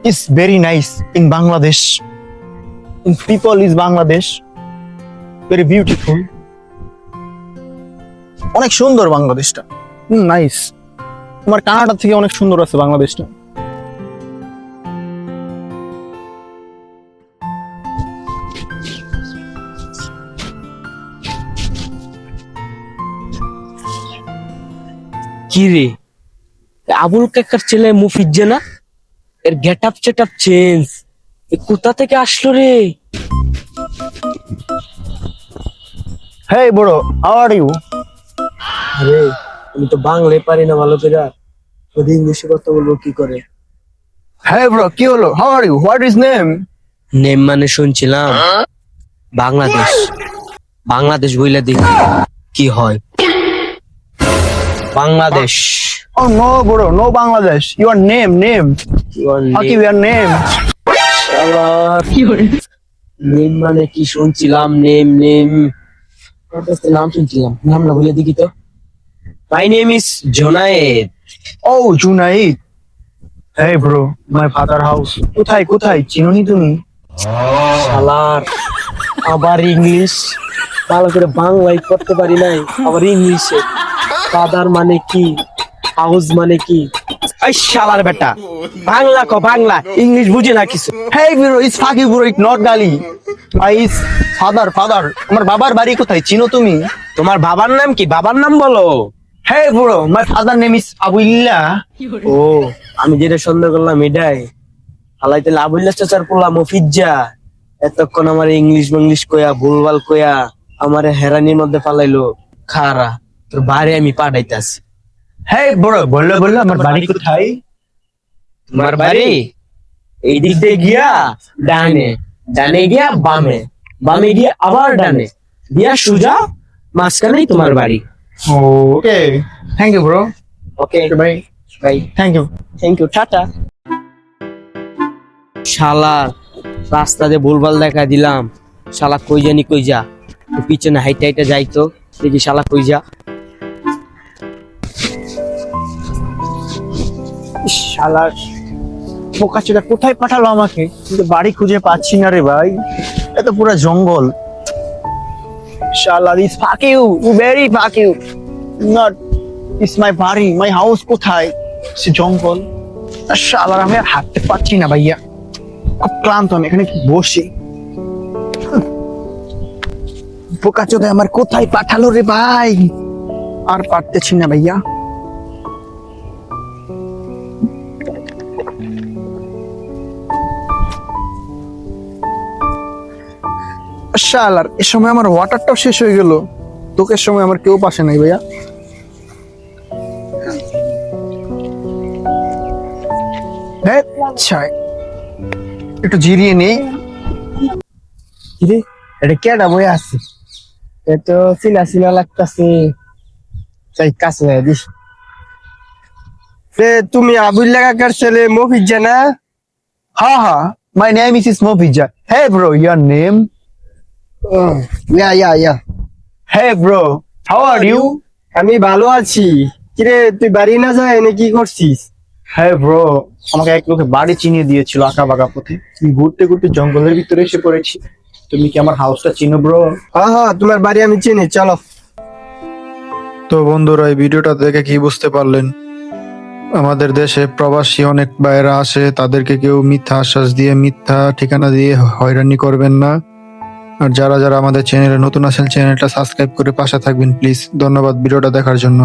is very nice in Bangladesh. In people is Bangladesh. Very beautiful. অনেক সুন্দর বাংলাদেশটা। Nice. আমার কানাডা থেকে অনেক সুন্দর আছে বাংলাদেশটা। কি রে, আবুল কাকার ছেলে মুফিজ্জা না? এর গেট আপ চেঞ্জ। কোথা থেকে আসলো রে? Hey bro, how are you? আরে আমি তো বাংলায় পারি না ভালো করে, যদি ইংলিশে কথা বলবো কি করে? Hey bro, কি হলো? How are you? What is name? Name মানে শুনছিলাম বাংলাদেশ। বাংলাদেশ বইলা দেখি কি হয়। Bangladesh. Oh no bro, no Bangladesh. Your name. How কি your name? নেম মানে কি শুনছিলাম? নেম নাম শুনছিলাম, নাম না বলে দেখি তো। My name is Junaid. Oh, Junaid. Hey bro, my father house. কোথায়? চিনোনি তুমি? শালার আবার ইংলিশ, ভালো করে বাংলায় করতে পারি নাই, আবার ইংলিশে। ফাদার মানে কি, হাউস মানে কি? এই শালার বেটা, বাংলা বাংলা, ইংলিশ বুঝি না কিছু। Hey bro, it's Faki bro, it's not Gali. My is father. আমার বাবার বাড়ি কোথায়? চিনো তুমি? তোমার বাবার নাম কি? বাবার নাম বলো। Hey bro, my father name is Abuilla. ও, আমি যেটা সন্দেহ করলাম এটাই। হালাইতে আবুল্লাহ চাচার পোলা মুফিজ্জা এতক্ষণ আমার ইংলিশ কয়া ভুলভাল কয়া আমার হেরানির মধ্যে পালাইলো। খারা তোর বাড়ি আমি পাঠাইতাছি। Hey bro, বললো আমার বাড়ি কোথায়? তোমার বাড়ি এই দিক দিয়ে গিয়া ডানে গিয়া বামে গিয়া আবার ডানে দিয়া সুজা, মাঝখানেই তোমার বাড়ি। Okay, thank you bro. Okay Bye. Bye. Thank you. Thank you, tata. শালা রাস্তা দিয়ে ভুলভাল দেখা দিলাম। শালা কই যা, পিছনে হাইটা যাইতো, দেখি শালা কই যা। শালার বোকাচোদা কোথায় পাঠালো আমাকে? কিন্তু বাড়ি খুঁজে পাচ্ছি না রে ভাই, এত পুরো জঙ্গল। শালা is fuck you, very fuck you. Not is my বাড়ি, মাই হাউস কোথায়? সে জঙ্গল। শালার আমি আর হাঁটতে পারছি না ভাইয়া, খুব ক্লান্ত আমি, এখানে কি বসে। বোকাচোদা আমার কোথায় পাঠালো রে ভাই, আর পারতেছি না ভাইয়া। শালার এ সময় আমার ওয়াটারটাও শেষ হয়ে গেল, তোকের সময় আমার কেউ পাশে নাই ভাইয়া। আচ্ছা একটু জিরিয়ে নেই। এটা কেডা বই আছে? এতো চিনা লাগতাছে, তাই কাছে দিস। তুমি আবুল্লাহ কাকার ছেলে মুফিজ্জা না? হ্যাঁ, মাই name is Mofija. Hey bro, your name? Yeah. Hey bro, how are you? আমি ভালো আছি। কিরে তুই বাড়ি না যায় এনে কি করছিস? Hey bro, আমাকে এক লোকে বাড়ি চিনিয়ে দিয়েছিল আঁকা বাঁকা পথে, ঘুরতে জঙ্গলের ভিতরে এসে পড়েছি। তুমি কি আমার হাউসটা চিনো ব্রো? হ্যাঁ, তোমার বাড়ি আমি চিনি, চলো। তো বন্ধুরা, এই ভিডিওটা দেখে কি বুঝতে পারলেন? আমাদের দেশে প্রবাসী অনেক ভাইয়েরা আসে, তাদেরকে কেউ মিথ্যা আশ্বাস দিয়ে, মিথ্যা ঠিকানা দিয়ে হয়রানি করবেন না। আর যারা আমাদের চ্যানেলে নতুন আছেন, চ্যানেলটা সাবস্ক্রাইব করে পাশে থাকবেন প্লিজ। ধন্যবাদ ভিডিওটা দেখার জন্য।